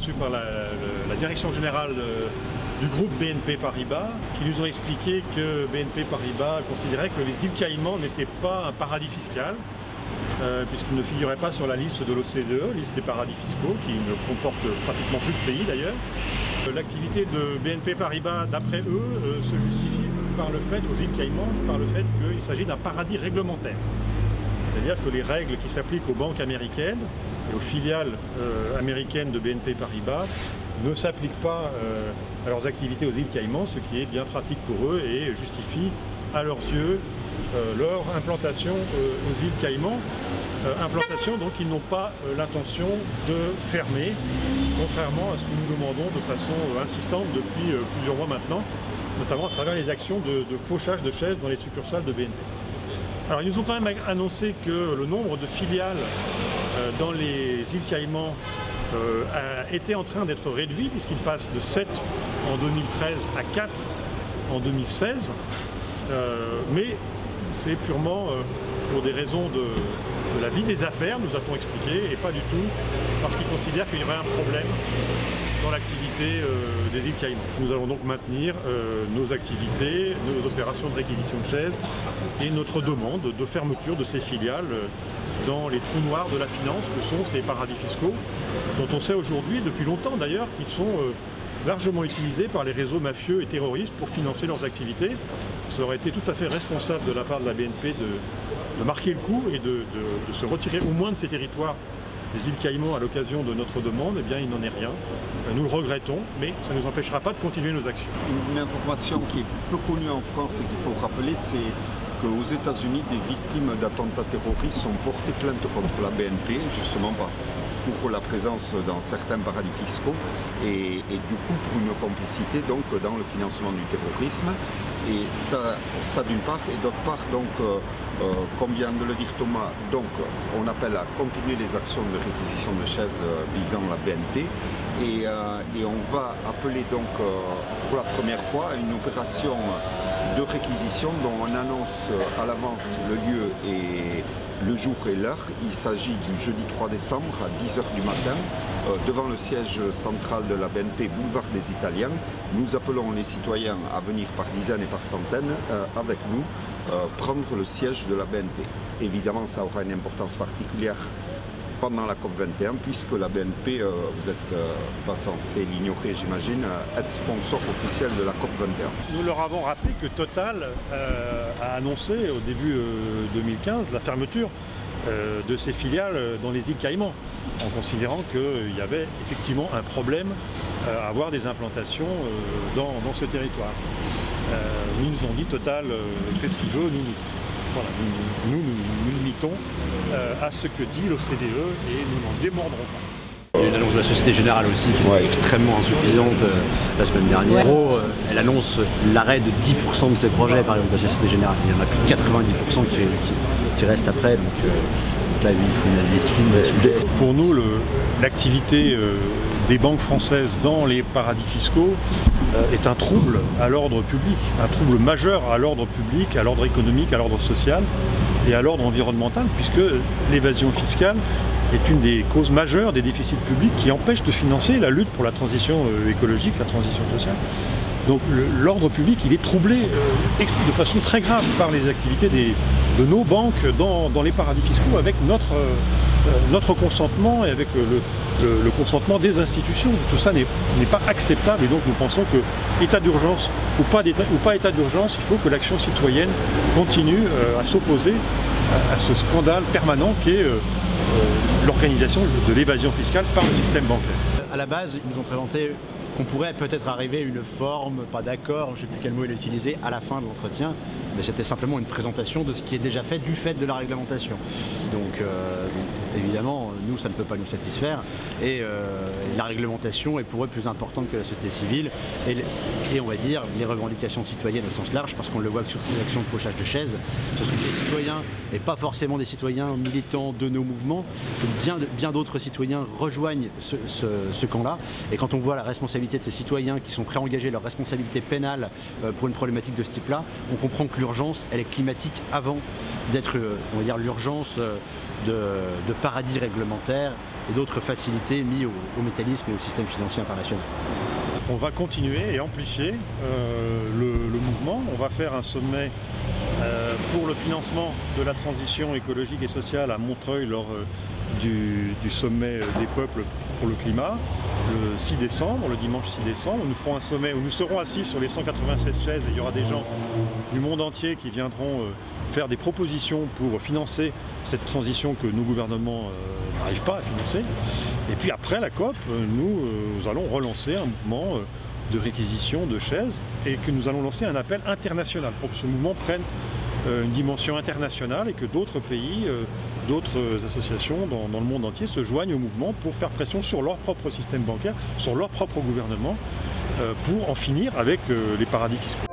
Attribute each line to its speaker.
Speaker 1: reçus par la direction générale du groupe BNP Paribas, qui nous ont expliqué que BNP Paribas considérait que les îles Caïmans n'étaient pas un paradis fiscal, puisqu'ils ne figuraient pas sur la liste de l'OCDE, liste des paradis fiscaux, qui ne comporte pratiquement plus de pays d'ailleurs. L'activité de BNP Paribas, d'après eux, se justifie par le fait, aux îles Caïmans, par le fait qu'il s'agit d'un paradis réglementaire. C'est-à-dire que les règles qui s'appliquent aux banques américaines et aux filiales américaines de BNP Paribas ne s'appliquent pas à leurs activités aux îles Caïmans, ce qui est bien pratique pour eux et justifie à leurs yeux leur implantation aux îles Caïmans. Implantation donc ils n'ont pas l'intention de fermer, contrairement à ce que nous demandons de façon insistante depuis plusieurs mois maintenant, notamment à travers les actions de fauchage de chaises dans les succursales de BNP. Alors ils nous ont quand même annoncé que le nombre de filiales dans les îles Caïmans était en train d'être réduit, puisqu'il passe de 7 en 2013 à 4 en 2016, mais c'est purement pour des raisons de la vie des affaires, nous a-t-on expliqué, et pas du tout parce qu'ils considèrent qu'il y aurait un problème dans l'activité des îles Caïmans. Nous allons donc maintenir nos activités, nos opérations de réquisition de chaises et notre demande de fermeture de ces filiales dans les trous noirs de la finance que sont ces paradis fiscaux, dont on sait aujourd'hui, depuis longtemps d'ailleurs, qu'ils sont largement utilisés par les réseaux mafieux et terroristes pour financer leurs activités. Ça aurait été tout à fait responsable de la part de la BNP de marquer le coup et de se retirer au moins de ces territoires des îles Caïmans à l'occasion de notre demande. Eh bien, il n'en est rien. Nous le regrettons, mais ça ne nous empêchera pas de continuer nos actions.
Speaker 2: Une information qui est peu connue en France et qu'il faut rappeler, c'est qu'aux États-Unis, des victimes d'attentats terroristes ont porté plainte contre la BNP, justement pour la présence dans certains paradis fiscaux et du coup pour une complicité donc dans le financement du terrorisme. Et ça d'une part, et d'autre part, donc, comme vient de le dire Thomas, donc on appelle à continuer les actions de réquisition de chaises visant la BNP et on va appeler donc pour la première fois une opération de réquisition dont on annonce à l'avance le lieu et le jour et l'heure. Il s'agit du jeudi 3 décembre à 10 h du matin devant le siège central de la BNP, boulevard des Italiens. Nous appelons les citoyens à venir par dizaines et par centaines avec nous prendre le siège de la BNP. Évidemment, ça aura une importance particulière pendant la COP21, puisque la BNP, vous n'êtes pas censé l'ignorer j'imagine, être sponsor officiel de la COP21.
Speaker 1: Nous leur avons rappelé que Total a annoncé au début 2015 la fermeture de ses filiales dans les îles Caïmans, en considérant qu'il y avait effectivement un problème à avoir des implantations dans ce territoire. Ils nous ont dit Total fait ce qu'il veut, nous limitons à ce que dit l'OCDE et nous n'en démordrons pas.
Speaker 3: Il y a une annonce de la Société Générale aussi qui est extrêmement insuffisante la semaine dernière. En gros, elle annonce l'arrêt de 10% de ses projets, par exemple la Société Générale. Il y en a plus de 90% qui restent après, donc là il faut une analyse fine des sujets.
Speaker 1: Pour nous, l'activité des banques françaises dans les paradis fiscaux est un trouble à l'ordre public, un trouble majeur à l'ordre public, à l'ordre économique, à l'ordre social et à l'ordre environnemental, puisque l'évasion fiscale est une des causes majeures des déficits publics qui empêchent de financer la lutte pour la transition écologique, la transition sociale. Donc l'ordre public il est troublé de façon très grave par les activités de nos banques dans les paradis fiscaux, avec notre consentement et avec le consentement des institutions. Tout ça n'est pas acceptable et donc nous pensons que état d'urgence ou pas état d'urgence, il faut que l'action citoyenne continue à s'opposer à ce scandale permanent qu'est l'organisation de l'évasion fiscale par le système bancaire.
Speaker 3: À la base, ils nous ont présenté qu'on pourrait peut-être arriver à une forme, pas d'accord, je ne sais plus quel mot il a utilisé, à la fin de l'entretien, mais c'était simplement une présentation de ce qui est déjà fait du fait de la réglementation. Donc évidemment, nous, ça ne peut pas nous satisfaire et la réglementation est pour eux plus importante que la société civile et on va dire les revendications citoyennes au sens large, parce qu'on le voit que sur ces actions de fauchage de chaises, ce sont des citoyens et pas forcément des citoyens militants de nos mouvements, que bien d'autres citoyens rejoignent ce camp-là, et quand on voit la responsabilité de ces citoyens qui sont prêts à engager leur responsabilité pénale pour une problématique de ce type-là, on comprend que l'urgence, elle est climatique avant d'être, on va dire, l'urgence de paradis réglementaires et d'autres facilités mises au mécanisme et au système financier international.
Speaker 1: On va continuer et amplifier le mouvement. On va faire un sommet pour le financement de la transition écologique et sociale à Montreuil lors du sommet des peuples pour le climat, le 6 décembre, le dimanche 6 décembre. Nous ferons un sommet où nous serons assis sur les 196 chaises et il y aura des gens du monde entier qui viendront faire des propositions pour financer cette transition que nos gouvernements n'arrivent pas à financer. Et puis après la COP, nous allons relancer un mouvement de réquisition de chaises et que nous allons lancer un appel international pour que ce mouvement prenne une dimension internationale et que d'autres pays, d'autres associations dans le monde entier se joignent au mouvement pour faire pression sur leur propre système bancaire, sur leur propre gouvernement, pour en finir avec les paradis fiscaux.